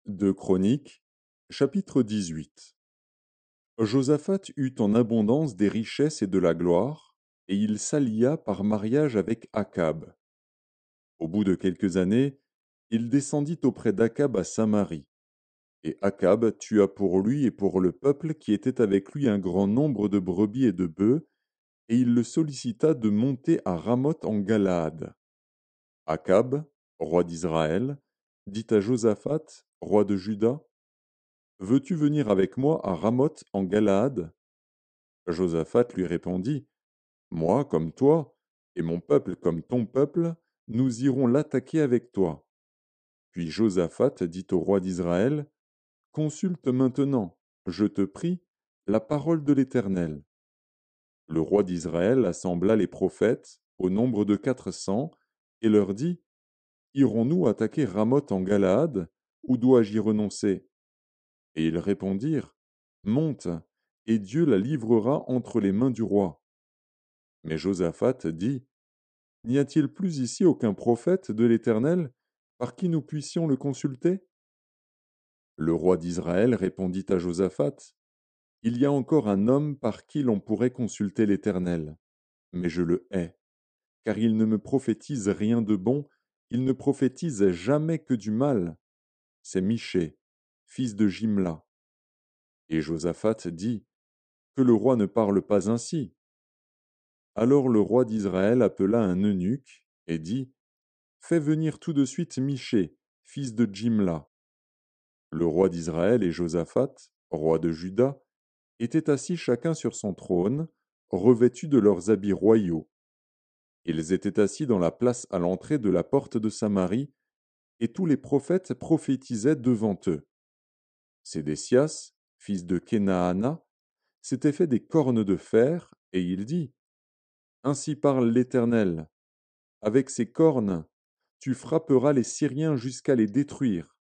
De Chroniques, chapitre 18. Josaphat eut en abondance des richesses et de la gloire, et il s'allia par mariage avec Akab. Au bout de quelques années, il descendit auprès d'Akab à Samarie. Et Akab tua pour lui et pour le peuple qui était avec lui un grand nombre de brebis et de bœufs, et il le sollicita de monter à Ramoth en Galaad. Akab, roi d'Israël, dit à Josaphat, roi de Juda, veux-tu venir avec moi à Ramoth en Galaad? Josaphat lui répondit, moi comme toi, et mon peuple comme ton peuple, nous irons l'attaquer avec toi. Puis Josaphat dit au roi d'Israël, consulte maintenant, je te prie, la parole de l'Éternel. Le roi d'Israël assembla les prophètes, au nombre de 400, et leur dit, irons-nous attaquer Ramoth en Galaad, ou dois-je y renoncer? Et ils répondirent, monte, et Dieu la livrera entre les mains du roi. Mais Josaphat dit, n'y a-t-il plus ici aucun prophète de l'Éternel par qui nous puissions le consulter? Le roi d'Israël répondit à Josaphat, il y a encore un homme par qui l'on pourrait consulter l'Éternel, mais je le hais, car il ne me prophétise rien de bon, il ne prophétise jamais que du mal. C'est Michée, fils de Jimla. Et Josaphat dit, que le roi ne parle pas ainsi. Alors le roi d'Israël appela un eunuque et dit, fais venir tout de suite Michée, fils de Jimla. Le roi d'Israël et Josaphat, roi de Juda, étaient assis chacun sur son trône, revêtus de leurs habits royaux. Ils étaient assis dans la place à l'entrée de la porte de Samarie, et tous les prophètes prophétisaient devant eux. Sédécias, fils de Kenaana, s'était fait des cornes de fer, et il dit, ainsi parle l'Éternel, avec ces cornes, tu frapperas les Syriens jusqu'à les détruire.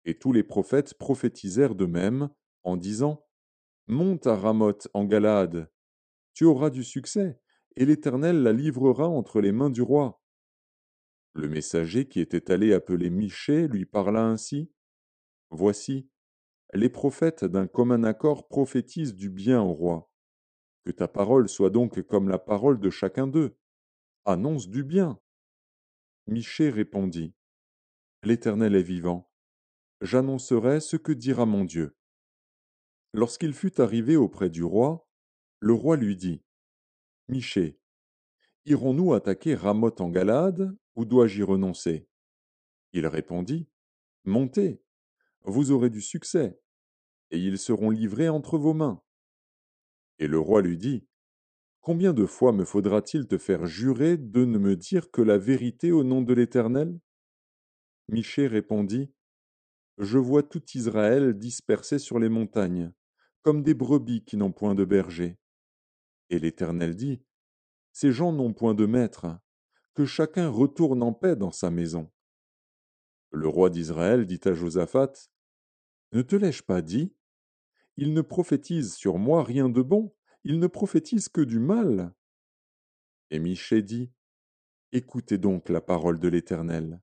Et tous les prophètes prophétisèrent de même, en disant, monte à Ramoth en Galaad, tu auras du succès, et l'Éternel la livrera entre les mains du roi. Le messager qui était allé appeler Michée lui parla ainsi, voici, les prophètes d'un commun accord prophétisent du bien au roi. Que ta parole soit donc comme la parole de chacun d'eux. Annonce du bien. Michée répondit, l'Éternel est vivant. J'annoncerai ce que dira mon Dieu. Lorsqu'il fut arrivé auprès du roi, le roi lui dit, Michée, irons-nous attaquer Ramoth en Galaad, ou dois-je y renoncer? Il répondit, montez, vous aurez du succès, et ils seront livrés entre vos mains. Et le roi lui dit, combien de fois me faudra-t-il te faire jurer de ne me dire que la vérité au nom de l'Éternel? Michée répondit, je vois tout Israël dispersé sur les montagnes, comme des brebis qui n'ont point de berger. Et l'Éternel dit, ces gens n'ont point de maître, que chacun retourne en paix dans sa maison. Le roi d'Israël dit à Josaphat, ne te l'ai-je pas dit? Il ne prophétise sur moi rien de bon, il ne prophétise que du mal. Et Michée dit, écoutez donc la parole de l'Éternel.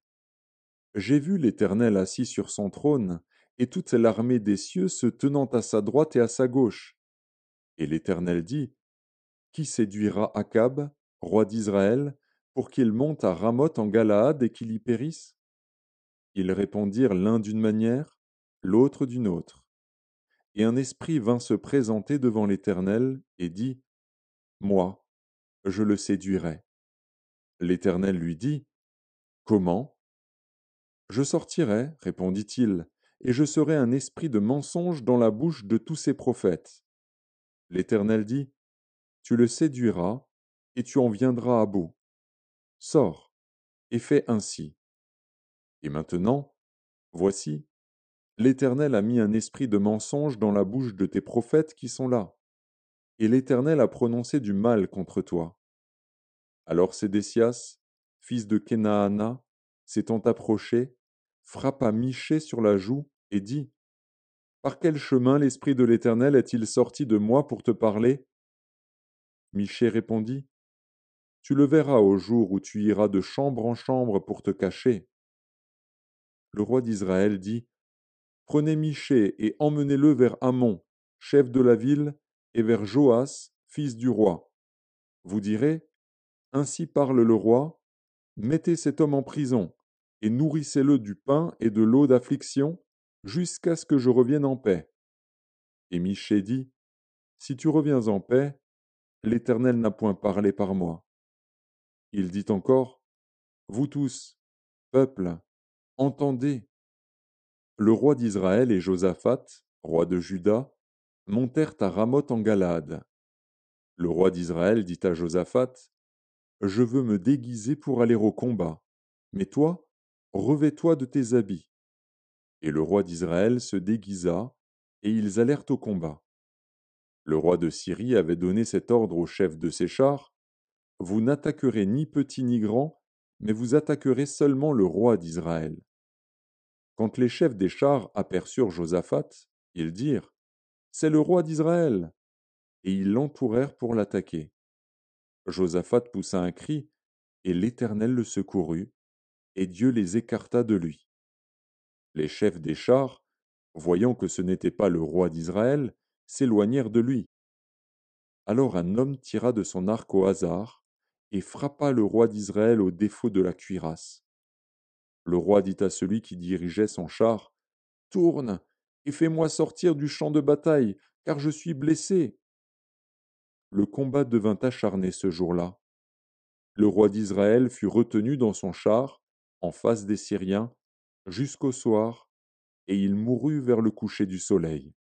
J'ai vu l'Éternel assis sur son trône, et toute l'armée des cieux se tenant à sa droite et à sa gauche. Et l'Éternel dit, qui séduira Akab, roi d'Israël, pour qu'il monte à Ramoth en Galaad et qu'il y périsse? Ils répondirent l'un d'une manière, l'autre d'une autre. Et un esprit vint se présenter devant l'Éternel et dit, moi, je le séduirai. L'Éternel lui dit, comment? Je sortirai, répondit-il, et je serai un esprit de mensonge dans la bouche de tous ces prophètes. L'Éternel dit, tu le séduiras, et tu en viendras à bout. Sors, et fais ainsi. Et maintenant, voici, l'Éternel a mis un esprit de mensonge dans la bouche de tes prophètes qui sont là, et l'Éternel a prononcé du mal contre toi. Alors Sédécias, fils de Kenaana, s'étant approché, frappa Michée sur la joue et dit, par quel chemin l'Esprit de l'Éternel est-il sorti de moi pour te parler? Michée répondit, tu le verras au jour où tu iras de chambre en chambre pour te cacher. Le roi d'Israël dit, Prenez Michée et emmenez-le vers Amon, chef de la ville, et vers Joas, fils du roi. Vous direz, ainsi parle le roi, mettez cet homme en prison, et nourrissez-le du pain et de l'eau d'affliction, jusqu'à ce que je revienne en paix. Et Michée dit, si tu reviens en paix, l'Éternel n'a point parlé par moi. Il dit encore, vous tous, peuple, entendez. Le roi d'Israël et Josaphat, roi de Juda, montèrent à Ramoth en Galade. Le roi d'Israël dit à Josaphat, je veux me déguiser pour aller au combat, mais toi, revêts-toi de tes habits. Et le roi d'Israël se déguisa, et ils allèrent au combat. Le roi de Syrie avait donné cet ordre au chef de ses chars, vous n'attaquerez ni petit ni grand, mais vous attaquerez seulement le roi d'Israël. Quand les chefs des chars aperçurent Josaphat, ils dirent, c'est le roi d'Israël, et ils l'entourèrent pour l'attaquer. Josaphat poussa un cri, et l'Éternel le secourut, et Dieu les écarta de lui. Les chefs des chars, voyant que ce n'était pas le roi d'Israël, s'éloignèrent de lui. Alors un homme tira de son arc au hasard, et frappa le roi d'Israël au défaut de la cuirasse. Le roi dit à celui qui dirigeait son char, tourne, et fais-moi sortir du champ de bataille, car je suis blessé. Le combat devint acharné ce jour-là. Le roi d'Israël fut retenu dans son char, en face des Syriens, jusqu'au soir, et il mourut vers le coucher du soleil.